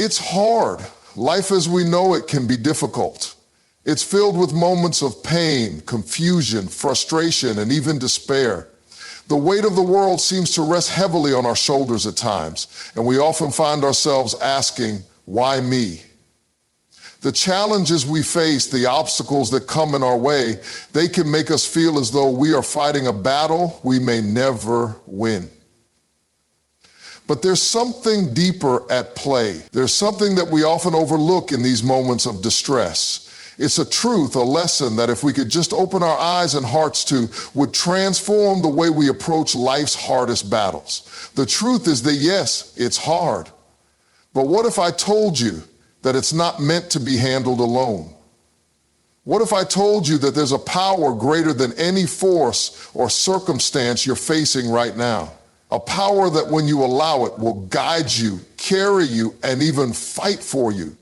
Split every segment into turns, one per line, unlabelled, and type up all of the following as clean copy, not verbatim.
It's hard. Life as we know it can be difficult. It's filled with moments of pain, confusion, frustration, and even despair. The weight of the world seems to rest heavily on our shoulders at times, and we often find ourselves asking, why me? The challenges we face, the obstacles that come in our way, they can make us feel as though we are fighting a battle we may never win. But there's something deeper at play. There's something that we often overlook in these moments of distress. It's a truth, a lesson that if we could just open our eyes and hearts to, would transform the way we approach life's hardest battles. The truth is that yes, it's hard. But what if I told you that it's not meant to be handled alone? What if I told you that there's a power greater than any force or circumstance you're facing right now? A power that when you allow it will guide you, carry you, and even fight for you.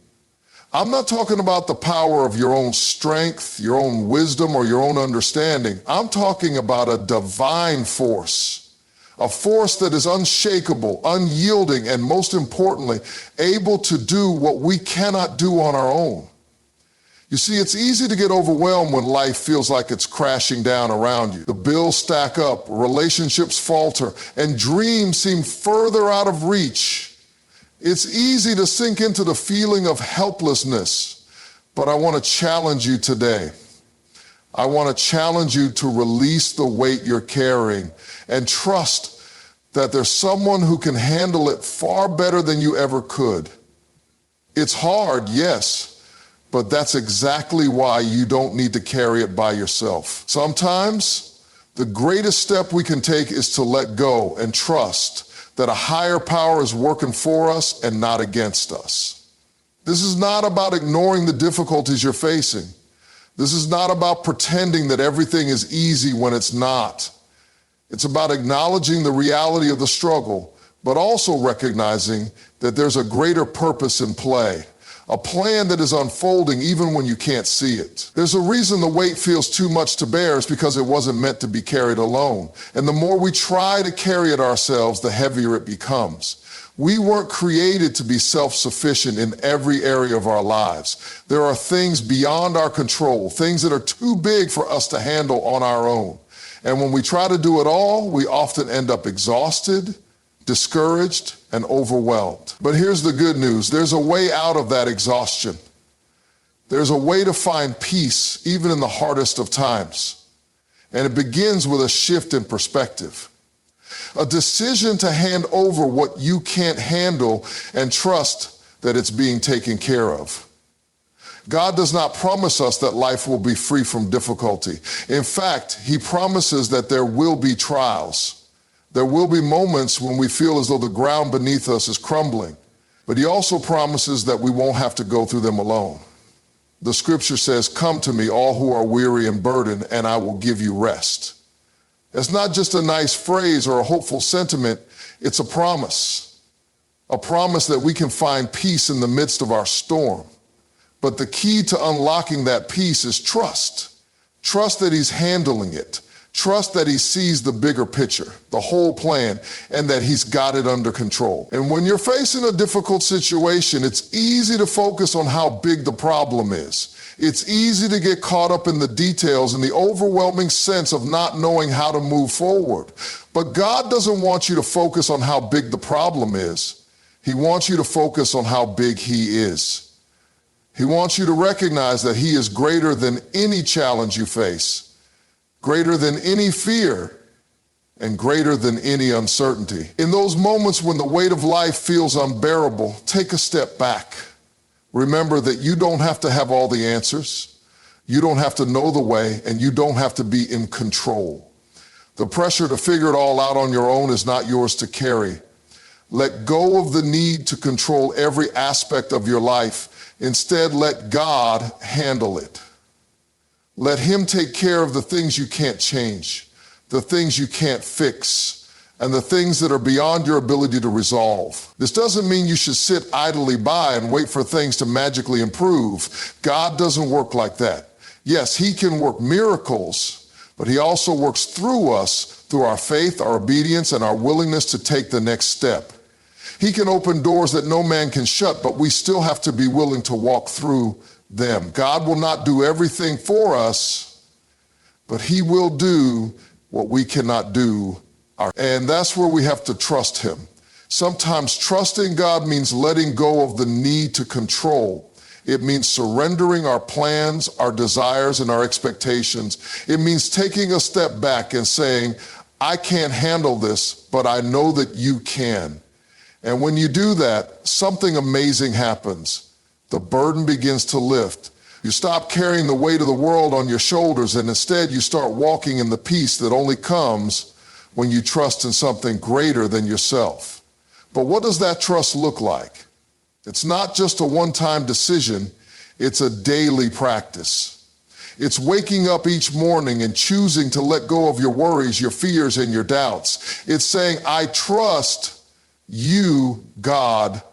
I'm not talking about the power of your own strength, your own wisdom, or your own understanding. I'm talking about a divine force, a force that is unshakable, unyielding, and most importantly, able to do what we cannot do on our own. You see, it's easy to get overwhelmed when life feels like it's crashing down around you. The bills stack up, relationships falter, and dreams seem further out of reach. It's easy to sink into the feeling of helplessness, but I want to challenge you today. I want to challenge you to release the weight you're carrying and trust that there's someone who can handle it far better than you ever could. It's hard, yes. But that's exactly why you don't need to carry it by yourself. Sometimes the greatest step we can take is to let go and trust that a higher power is working for us and not against us. This is not about ignoring the difficulties you're facing. This is not about pretending that everything is easy when it's not. It's about acknowledging the reality of the struggle, but also recognizing that there's a greater purpose in play. A plan that is unfolding even when you can't see it. There's a reason the weight feels too much to bear is because it wasn't meant to be carried alone. And the more we try to carry it ourselves, the heavier it becomes. We weren't created to be self-sufficient in every area of our lives. There are things beyond our control, things that are too big for us to handle on our own. And when we try to do it all, we often end up exhausted, discouraged, and overwhelmed. But here's the good news. There's a way out of that exhaustion. There's a way to find peace, even in the hardest of times. And it begins with a shift in perspective. A decision to hand over what you can't handle and trust that it's being taken care of. God does not promise us that life will be free from difficulty. In fact, He promises that there will be trials. There will be moments when we feel as though the ground beneath us is crumbling, but He also promises that we won't have to go through them alone. The scripture says, "Come to me, all who are weary and burdened, and I will give you rest." It's not just a nice phrase or a hopeful sentiment, it's a promise that we can find peace in the midst of our storm. But the key to unlocking that peace is trust. Trust that He's handling it. Trust that He sees the bigger picture, the whole plan, and that He's got it under control. And when you're facing a difficult situation, it's easy to focus on how big the problem is. It's easy to get caught up in the details and the overwhelming sense of not knowing how to move forward. But God doesn't want you to focus on how big the problem is. He wants you to focus on how big He is. He wants you to recognize that He is greater than any challenge you face, greater than any fear, and greater than any uncertainty. In those moments when the weight of life feels unbearable, take a step back. Remember that you don't have to have all the answers, you don't have to know the way, and you don't have to be in control. The pressure to figure it all out on your own is not yours to carry. Let go of the need to control every aspect of your life. Instead, let God handle it. Let Him take care of the things you can't change, the things you can't fix, and the things that are beyond your ability to resolve. This doesn't mean you should sit idly by and wait for things to magically improve. God doesn't work like that. Yes, He can work miracles, but He also works through us, through our faith, our obedience, and our willingness to take the next step. He can open doors that no man can shut, but we still have to be willing to walk through them. God will not do everything for us, but he will do what we cannot do. And that's where we have to trust him. Sometimes trusting God means letting go of the need to control. It means surrendering our plans, our desires, and our expectations. It means taking a step back and saying, I can't handle this, but I know that you can. And when you do that, something amazing happens. The burden begins to lift. You stop carrying the weight of the world on your shoulders, and instead you start walking in the peace that only comes when you trust in something greater than yourself. But what does that trust look like? It's not just a one-time decision, it's a daily practice. It's waking up each morning and choosing to let go of your worries, your fears, and your doubts. It's saying, I trust you, God,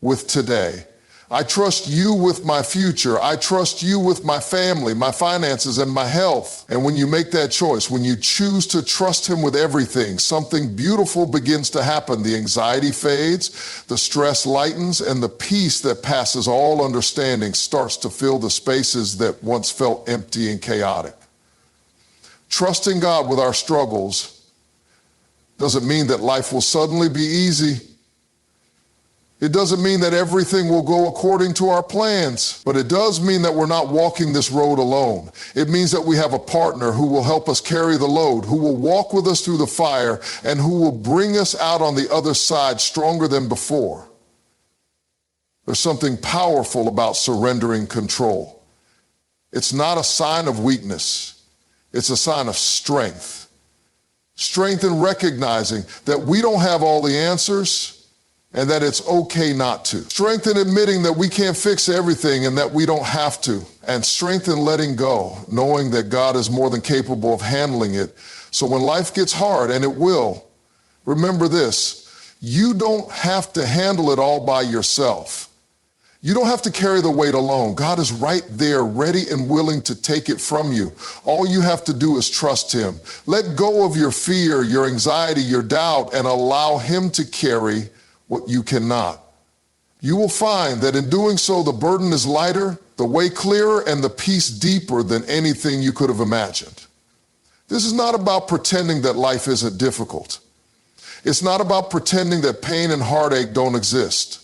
with today. I trust you with my future. I trust you with my family, my finances, and my health. And when you make that choice, when you choose to trust him with everything, something beautiful begins to happen. The anxiety fades, the stress lightens, and the peace that passes all understanding starts to fill the spaces that once felt empty and chaotic. Trusting God with our struggles doesn't mean that life will suddenly be easy. It doesn't mean that everything will go according to our plans, but it does mean that we're not walking this road alone. It means that we have a partner who will help us carry the load, who will walk with us through the fire, and who will bring us out on the other side stronger than before. There's something powerful about surrendering control. It's not a sign of weakness. It's a sign of strength. Strength in recognizing that we don't have all the answers, and that it's okay not to. Strength in admitting that we can't fix everything and that we don't have to. And strength in letting go, knowing that God is more than capable of handling it. So when life gets hard, and it will, remember this, you don't have to handle it all by yourself. You don't have to carry the weight alone. God is right there, ready and willing to take it from you. All you have to do is trust him. Let go of your fear, your anxiety, your doubt, and allow him to carry what you cannot. You will find that in doing so, the burden is lighter, the way clearer, and the peace deeper than anything you could have imagined. This is not about pretending that life isn't difficult. It's not about pretending that pain and heartache don't exist.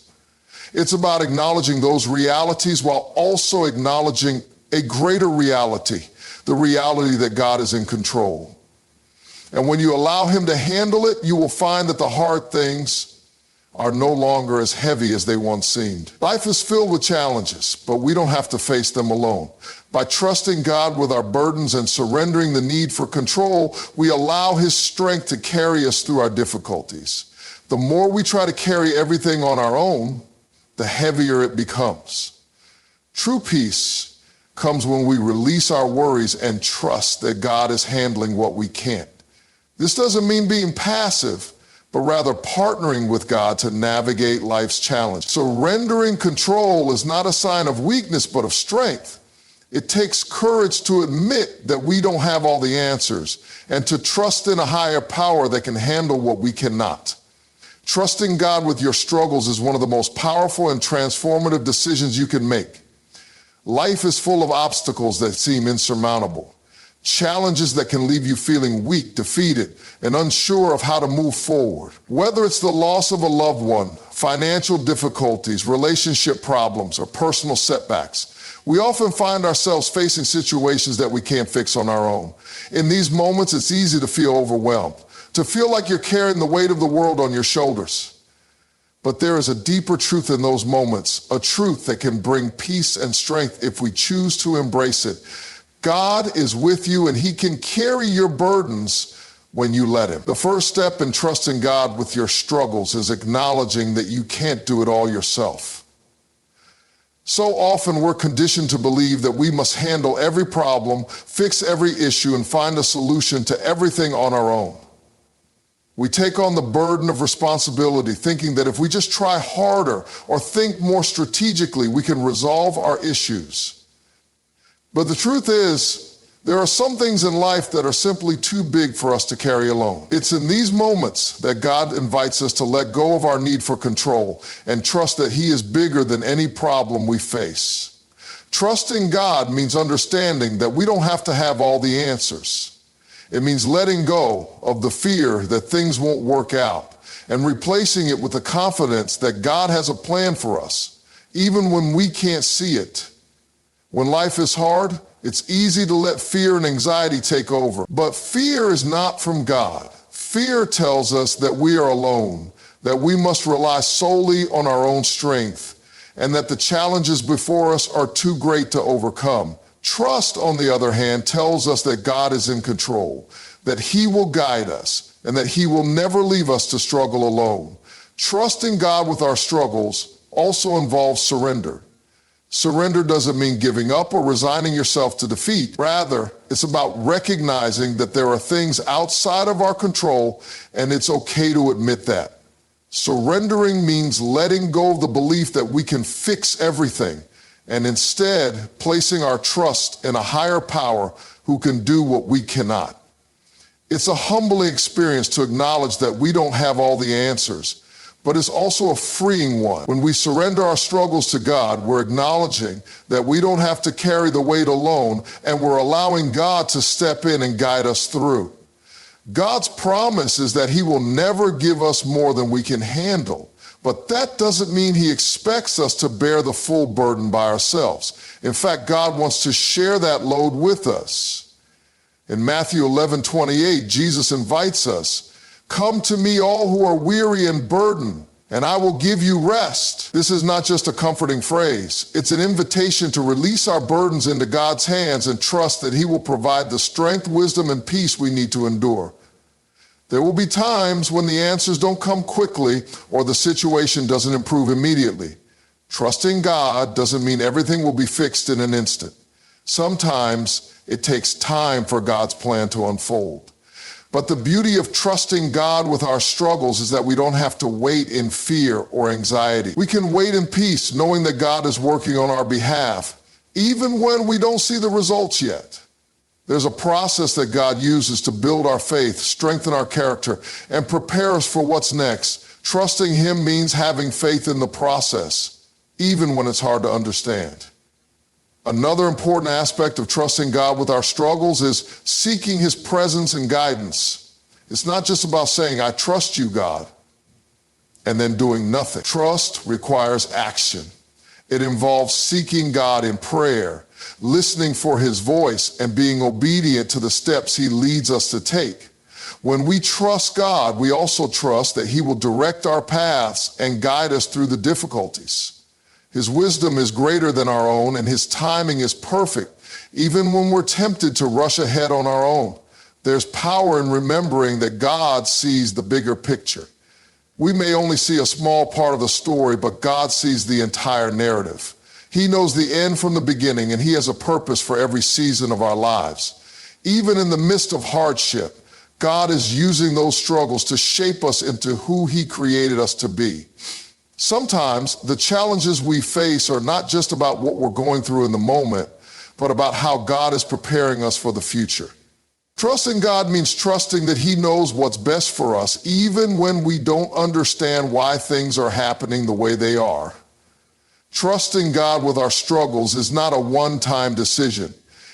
It's about acknowledging those realities while also acknowledging a greater reality, the reality that God is in control. And when you allow him to handle it, you will find that the hard things are no longer as heavy as they once seemed. Life is filled with challenges, but we don't have to face them alone. By trusting God with our burdens and surrendering the need for control, we allow his strength to carry us through our difficulties. The more we try to carry everything on our own, the heavier it becomes. True peace comes when we release our worries and trust that God is handling what we can't. This doesn't mean being passive, but rather partnering with God to navigate life's challenge. Surrendering control is not a sign of weakness, but of strength. It takes courage to admit that we don't have all the answers and to trust in a higher power that can handle what we cannot. Trusting God with your struggles is one of the most powerful and transformative decisions you can make. Life is full of obstacles that seem insurmountable. Challenges that can leave you feeling weak, defeated, and unsure of how to move forward. Whether it's the loss of a loved one, financial difficulties, relationship problems, or personal setbacks, we often find ourselves facing situations that we can't fix on our own. In these moments, it's easy to feel overwhelmed, to feel like you're carrying the weight of the world on your shoulders. But there is a deeper truth in those moments, a truth that can bring peace and strength if we choose to embrace it. God is with you and he can carry your burdens when you let him. The first step in trusting God with your struggles is acknowledging that you can't do it all yourself. So often we're conditioned to believe that we must handle every problem, fix every issue, and find a solution to everything on our own. We take on the burden of responsibility, thinking that if we just try harder or think more strategically, we can resolve our issues. But the truth is, There are some things in life that are simply too big for us to carry alone. It's in these moments that God invites us to let go of our need for control and trust that He is bigger than any problem we face. Trusting God means understanding that we don't have to have all the answers. It means letting go of the fear that things won't work out and replacing it with the confidence that God has a plan for us, even when we can't see it. When life is hard, it's easy to let fear and anxiety take over. But fear is not from God. Fear tells us that we are alone, that we must rely solely on our own strength, and that the challenges before us are too great to overcome. Trust, on the other hand, tells us that God is in control, that He will guide us, and that He will never leave us to struggle alone. Trusting God with our struggles also involves surrender. Surrender doesn't mean giving up or resigning yourself to defeat. Rather, it's about recognizing that there are things outside of our control, and it's okay to admit that. Surrendering means letting go of the belief that we can fix everything, and instead placing our trust in a higher power who can do what we cannot. It's a humbling experience to acknowledge that we don't have all the answers, but it's also a freeing one. When we surrender our struggles to God, we're acknowledging that we don't have to carry the weight alone, and we're allowing God to step in and guide us through. God's promise is that He will never give us more than we can handle, but that doesn't mean He expects us to bear the full burden by ourselves. In fact, God wants to share that load with us. In Matthew 11:28, Jesus invites us, "Come to me, all who are weary and burdened, and I will give you rest." This is not just a comforting phrase. It's an invitation to release our burdens into God's hands and trust that He will provide the strength, wisdom, and peace we need to endure. There will be times when the answers don't come quickly or the situation doesn't improve immediately. Trusting God doesn't mean everything will be fixed in an instant. Sometimes it takes time for God's plan to unfold. But the beauty of trusting God with our struggles is that we don't have to wait in fear or anxiety. We can wait in peace, knowing that God is working on our behalf, even when we don't see the results yet. There's a process that God uses to build our faith, strengthen our character, and prepare us for what's next. Trusting Him means having faith in the process, even when it's hard to understand. Another important aspect of trusting God with our struggles is seeking His presence and guidance. It's not just about saying, "I trust you, God," and then doing nothing. Trust requires action. It involves seeking God in prayer, listening for His voice, and being obedient to the steps He leads us to take. When we trust God, we also trust that He will direct our paths and guide us through the difficulties. His wisdom is greater than our own, and His timing is perfect, even when we're tempted to rush ahead on our own. There's power in remembering that God sees the bigger picture. We may only see a small part of the story, but God sees the entire narrative. He knows the end from the beginning, and He has a purpose for every season of our lives. Even in the midst of hardship, God is using those struggles to shape us into who He created us to be. Sometimes the challenges we face are not just about what we're going through in the moment, but about how God is preparing us for the future. Trusting God means trusting that He knows what's best for us, even when we don't understand why things are happening the way they are. Trusting God with our struggles is not a one-time decision.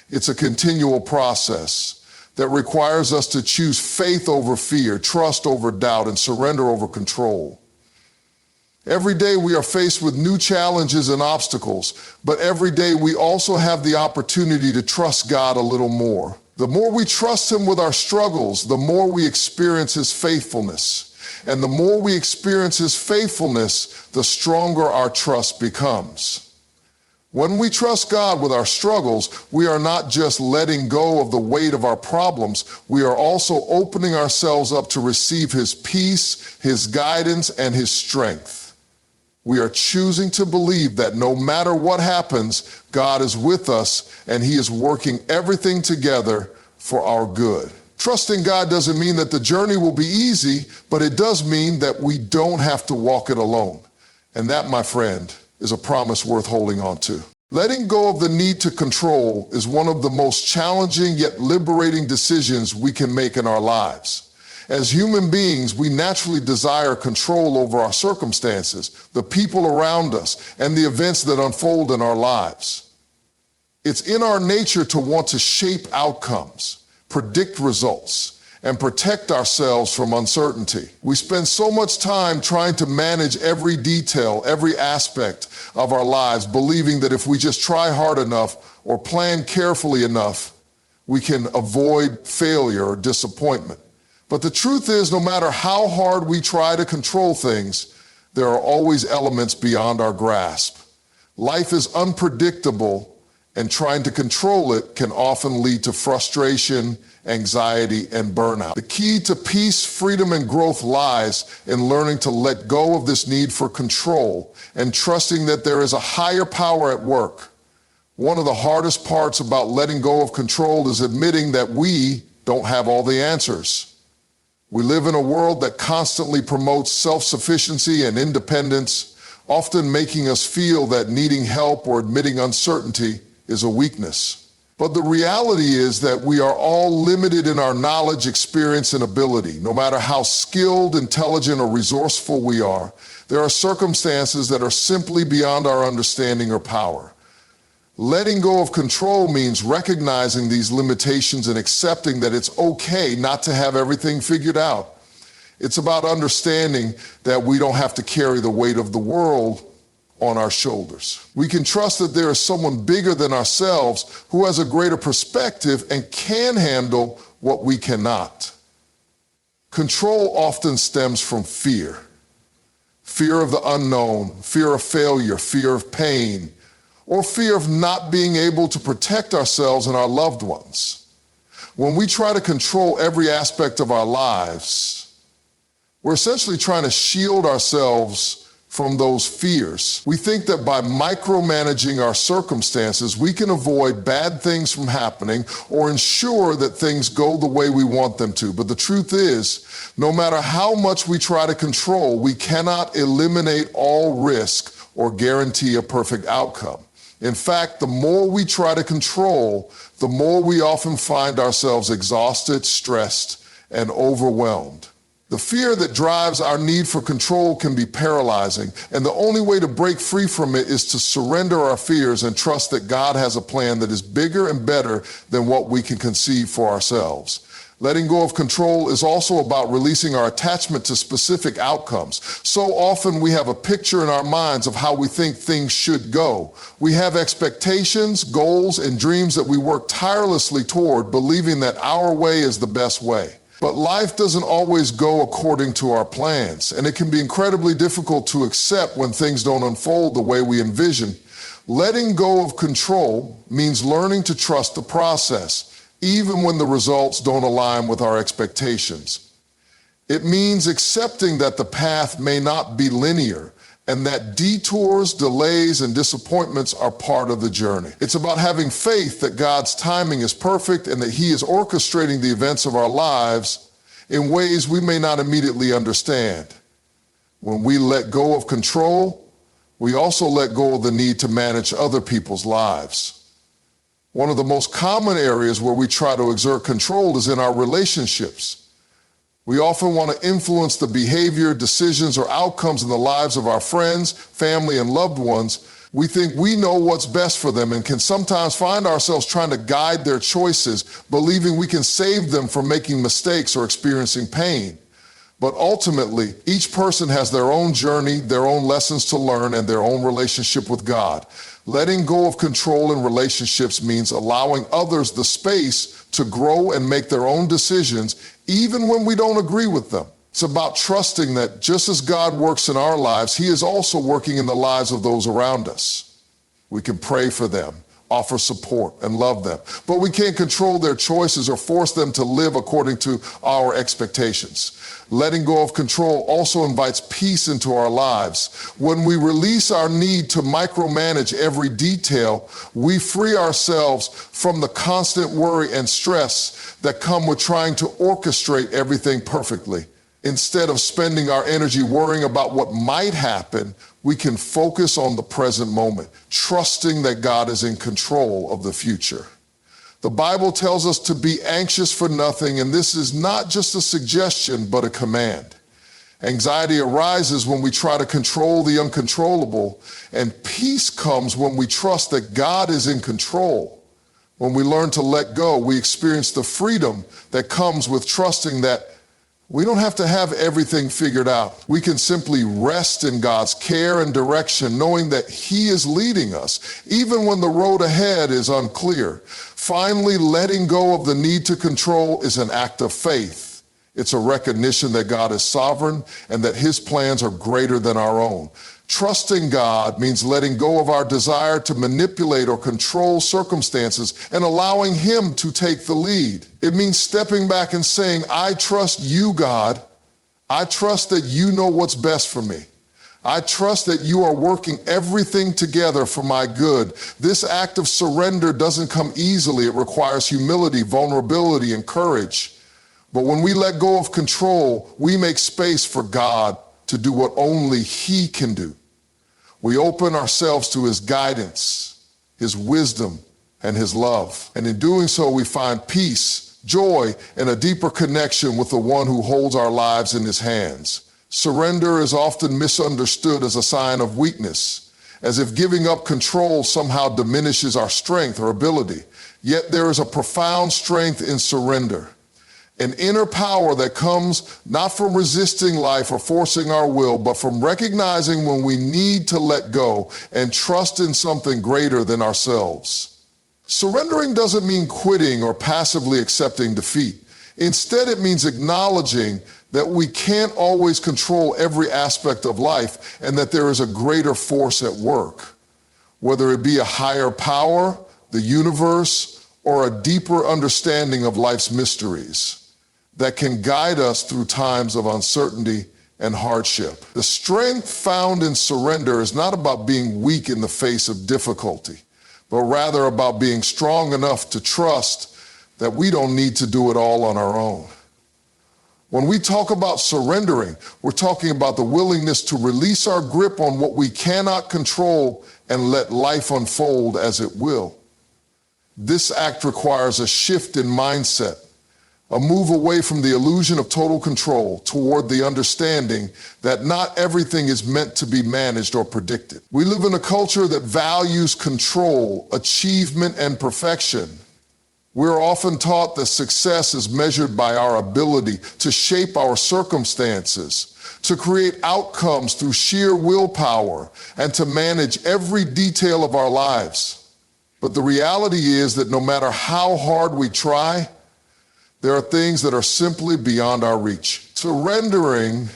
It's a continual process that requires us to choose faith over fear, trust over doubt, and surrender over control. Every day we are faced with new challenges and obstacles, but every day we also have the opportunity to trust God a little more. The more we trust Him with our struggles, the more we experience His faithfulness. And the more we experience His faithfulness, the stronger our trust becomes. When we trust God with our struggles, we are not just letting go of the weight of our problems, we are also opening ourselves up to receive His peace, His guidance, and His strength. We are choosing to believe that no matter what happens, God is with us and He is working everything together for our good. Trusting God doesn't mean that the journey will be easy, but it does mean that we don't have to walk it alone. And that, my friend, is a promise worth holding on to. Letting go of the need to control is one of the most challenging yet liberating decisions we can make in our lives. As human beings, we naturally desire control over our circumstances, the people around us, and the events that unfold in our lives. It's in our nature to want to shape outcomes, predict results, and protect ourselves from uncertainty. We spend so much time trying to manage every detail, every aspect of our lives, believing that if we just try hard enough or plan carefully enough, we can avoid failure or disappointment. But the truth is, no matter how hard we try to control things, there are always elements beyond our grasp. Life is unpredictable, and trying to control it can often lead to frustration, anxiety, and burnout. The key to peace, freedom, and growth lies in learning to let go of this need for control and trusting that there is a higher power at work. One of the hardest parts about letting go of control is admitting that we don't have all the answers. We live in a world that constantly promotes self-sufficiency and independence, often making us feel that needing help or admitting uncertainty is a weakness. But the reality is that we are all limited in our knowledge, experience, and ability. No matter how skilled, intelligent, or resourceful we are, there are circumstances that are simply beyond our understanding or power. Letting go of control means recognizing these limitations and accepting that it's okay not to have everything figured out. It's about understanding that we don't have to carry the weight of the world on our shoulders. We can trust that there is someone bigger than ourselves who has a greater perspective and can handle what we cannot. Control often stems from fear. Fear of the unknown, fear of failure, fear of pain, or fear of not being able to protect ourselves and our loved ones. When we try to control every aspect of our lives, we're essentially trying to shield ourselves from those fears. We think that by micromanaging our circumstances, we can avoid bad things from happening or ensure that things go the way we want them to. But the truth is, no matter how much we try to control, we cannot eliminate all risk or guarantee a perfect outcome. In fact, the more we try to control, the more we often find ourselves exhausted, stressed, and overwhelmed. The fear that drives our need for control can be paralyzing, and the only way to break free from it is to surrender our fears and trust that God has a plan that is bigger and better than what we can conceive for ourselves. Letting go of control is also about releasing our attachment to specific outcomes. So often we have a picture in our minds of how we think things should go. We have expectations, goals, and dreams that we work tirelessly toward, believing that our way is the best way. But life doesn't always go according to our plans, and it can be incredibly difficult to accept when things don't unfold the way we envision. Letting go of control means learning to trust the process, even when the results don't align with our expectations. It means accepting that the path may not be linear, and that detours, delays, and disappointments are part of the journey. It's about having faith that God's timing is perfect and that He is orchestrating the events of our lives in ways we may not immediately understand. When we let go of control, we also let go of the need to manage other people's lives. One of the most common areas where we try to exert control is in our relationships. We often want to influence the behavior, decisions, or outcomes in the lives of our friends, family, and loved ones. We think we know what's best for them and can sometimes find ourselves trying to guide their choices, believing we can save them from making mistakes or experiencing pain. But ultimately, each person has their own journey, their own lessons to learn, and their own relationship with God. Letting go of control in relationships means allowing others the space to grow and make their own decisions, even when we don't agree with them. It's about trusting that just as God works in our lives, He is also working in the lives of those around us. We can pray for them, offer support, and love them, but we can't control their choices or force them to live according to our expectations. Letting go of control also invites peace into our lives. When we release our need to micromanage every detail, we free ourselves from the constant worry and stress that come with trying to orchestrate everything perfectly. Instead of spending our energy worrying about what might happen, we can focus on the present moment, trusting that God is in control of the future. The Bible tells us to be anxious for nothing, and this is not just a suggestion, but a command. Anxiety arises when we try to control the uncontrollable, and peace comes when we trust that God is in control. When we learn to let go, we experience the freedom that comes with trusting that we don't have to have everything figured out. We can simply rest in God's care and direction, knowing that He is leading us, even when the road ahead is unclear. Finally, letting go of the need to control is an act of faith. It's a recognition that God is sovereign and that His plans are greater than our own. Trusting God means letting go of our desire to manipulate or control circumstances and allowing Him to take the lead. It means stepping back and saying, I trust you, God. I trust that you know what's best for me. I trust that you are working everything together for my good. This act of surrender doesn't come easily. It requires humility, vulnerability, and courage. But when we let go of control, we make space for God to do what only He can do. We open ourselves to His guidance, His wisdom, and His love. And in doing so, we find peace, joy, and a deeper connection with the one who holds our lives in His hands. Surrender is often misunderstood as a sign of weakness, as if giving up control somehow diminishes our strength or ability. Yet there is a profound strength in surrender. An inner power that comes not from resisting life or forcing our will, but from recognizing when we need to let go and trust in something greater than ourselves. Surrendering doesn't mean quitting or passively accepting defeat. Instead, it means acknowledging that we can't always control every aspect of life and that there is a greater force at work. Whether it be a higher power, the universe, or a deeper understanding of life's mysteries that can guide us through times of uncertainty and hardship. The strength found in surrender is not about being weak in the face of difficulty, but rather about being strong enough to trust that we don't need to do it all on our own. When we talk about surrendering, we're talking about the willingness to release our grip on what we cannot control and let life unfold as it will. This act requires a shift in mindset, a move away from the illusion of total control toward the understanding that not everything is meant to be managed or predicted. We live in a culture that values control, achievement, and perfection. We're often taught that success is measured by our ability to shape our circumstances, to create outcomes through sheer willpower, and to manage every detail of our lives. But the reality is that no matter how hard we try, there are things that are simply beyond our reach. Surrendering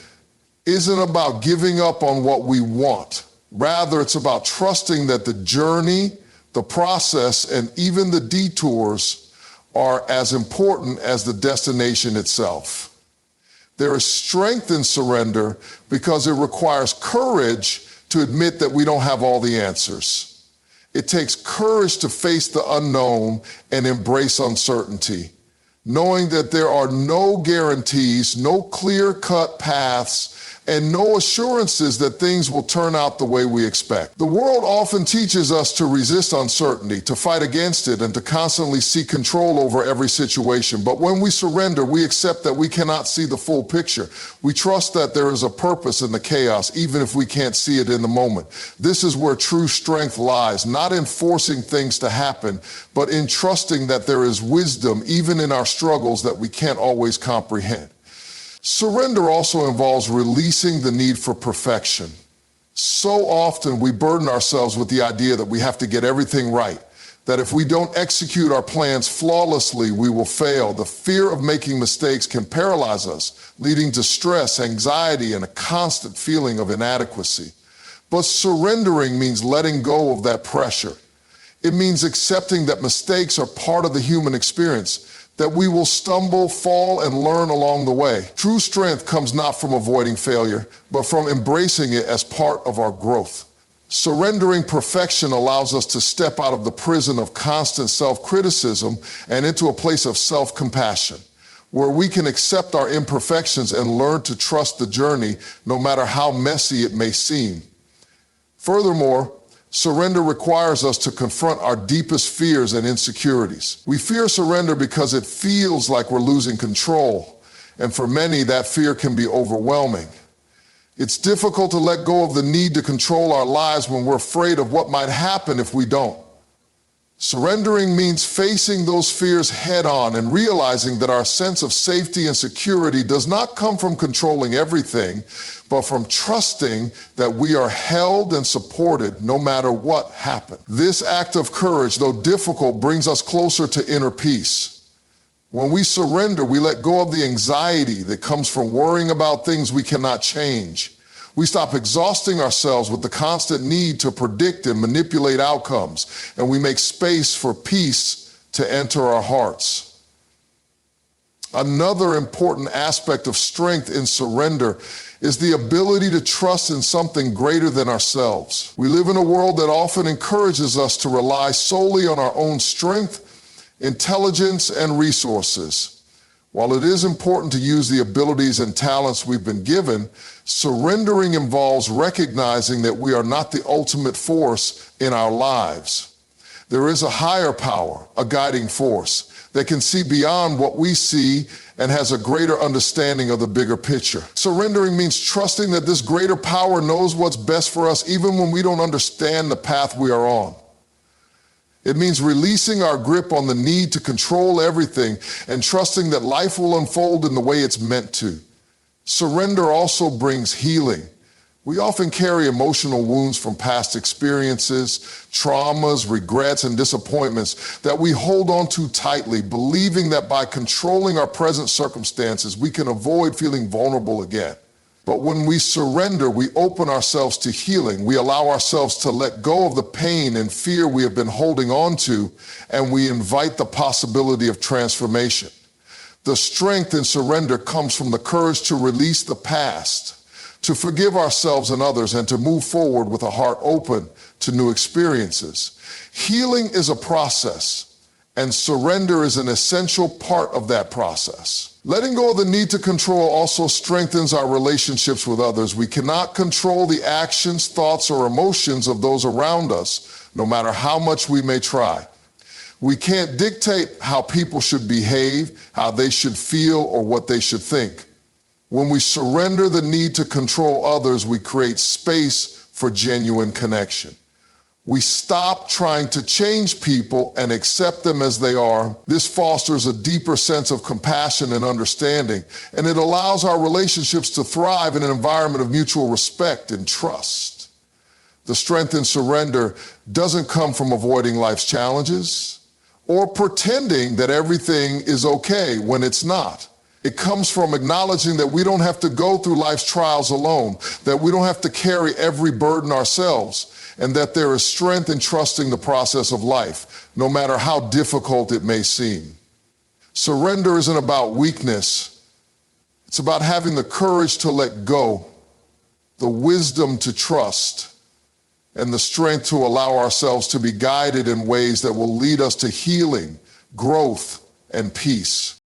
isn't about giving up on what we want. Rather, it's about trusting that the journey, the process, and even the detours are as important as the destination itself. There is strength in surrender because it requires courage to admit that we don't have all the answers. It takes courage to face the unknown and embrace uncertainty, knowing that there are no guarantees, no clear-cut paths, and no assurances that things will turn out the way we expect. The world often teaches us to resist uncertainty, to fight against it, and to constantly seek control over every situation. But when we surrender, we accept that we cannot see the full picture. We trust that there is a purpose in the chaos, even if we can't see it in the moment. This is where true strength lies, not in forcing things to happen, but in trusting that there is wisdom, even in our struggles that we can't always comprehend. Surrender also involves releasing the need for perfection. So often we burden ourselves with the idea that we have to get everything right, that if we don't execute our plans flawlessly, we will fail. The fear of making mistakes can paralyze us, leading to stress, anxiety, and a constant feeling of inadequacy. But surrendering means letting go of that pressure. It means accepting that mistakes are part of the human experience, that we will stumble, fall, and learn along the way. True strength comes not from avoiding failure, but from embracing it as part of our growth. Surrendering perfection allows us to step out of the prison of constant self-criticism and into a place of self-compassion. where we can accept our imperfections and learn to trust the journey no matter how messy it may seem. Furthermore, surrender requires us to confront our deepest fears and insecurities. We fear surrender because it feels like we're losing control, and for many, that fear can be overwhelming. It's difficult to let go of the need to control our lives when we're afraid of what might happen if we don't. Surrendering means facing those fears head on and realizing that our sense of safety and security does not come from controlling everything, but from trusting that we are held and supported no matter what happens. This act of courage, though difficult, brings us closer to inner peace. When we surrender, we let go of the anxiety that comes from worrying about things we cannot change. We stop exhausting ourselves with the constant need to predict and manipulate outcomes, and we make space for peace to enter our hearts. Another important aspect of strength in surrender is the ability to trust in something greater than ourselves. We live in a world that often encourages us to rely solely on our own strength, intelligence, and resources. While it is important to use the abilities and talents we've been given, surrendering involves recognizing that we are not the ultimate force in our lives. There is a higher power, a guiding force, that can see beyond what we see and has a greater understanding of the bigger picture. Surrendering means trusting that this greater power knows what's best for us even when we don't understand the path we are on. It means releasing our grip on the need to control everything and trusting that life will unfold in the way it's meant to. Surrender also brings healing. We often carry emotional wounds from past experiences, traumas, regrets, and disappointments that we hold on to tightly, believing that by controlling our present circumstances, we can avoid feeling vulnerable again. But when we surrender, we open ourselves to healing. We allow ourselves to let go of the pain and fear we have been holding on to, and we invite the possibility of transformation. The strength in surrender comes from the courage to release the past, to forgive ourselves and others, and to move forward with a heart open to new experiences. Healing is a process, and surrender is an essential part of that process. Letting go of the need to control also strengthens our relationships with others. We cannot control the actions, thoughts, or emotions of those around us, no matter how much we may try. We can't dictate how people should behave, how they should feel, or what they should think. When we surrender the need to control others, we create space for genuine connection. We stop trying to change people and accept them as they are. This fosters a deeper sense of compassion and understanding, and it allows our relationships to thrive in an environment of mutual respect and trust. The strength in surrender doesn't come from avoiding life's challenges or pretending that everything is okay when it's not. It comes from acknowledging that we don't have to go through life's trials alone, that we don't have to carry every burden ourselves, and that there is strength in trusting the process of life, no matter how difficult it may seem. Surrender isn't about weakness. It's about having the courage to let go, the wisdom to trust, and the strength to allow ourselves to be guided in ways that will lead us to healing, growth, and peace.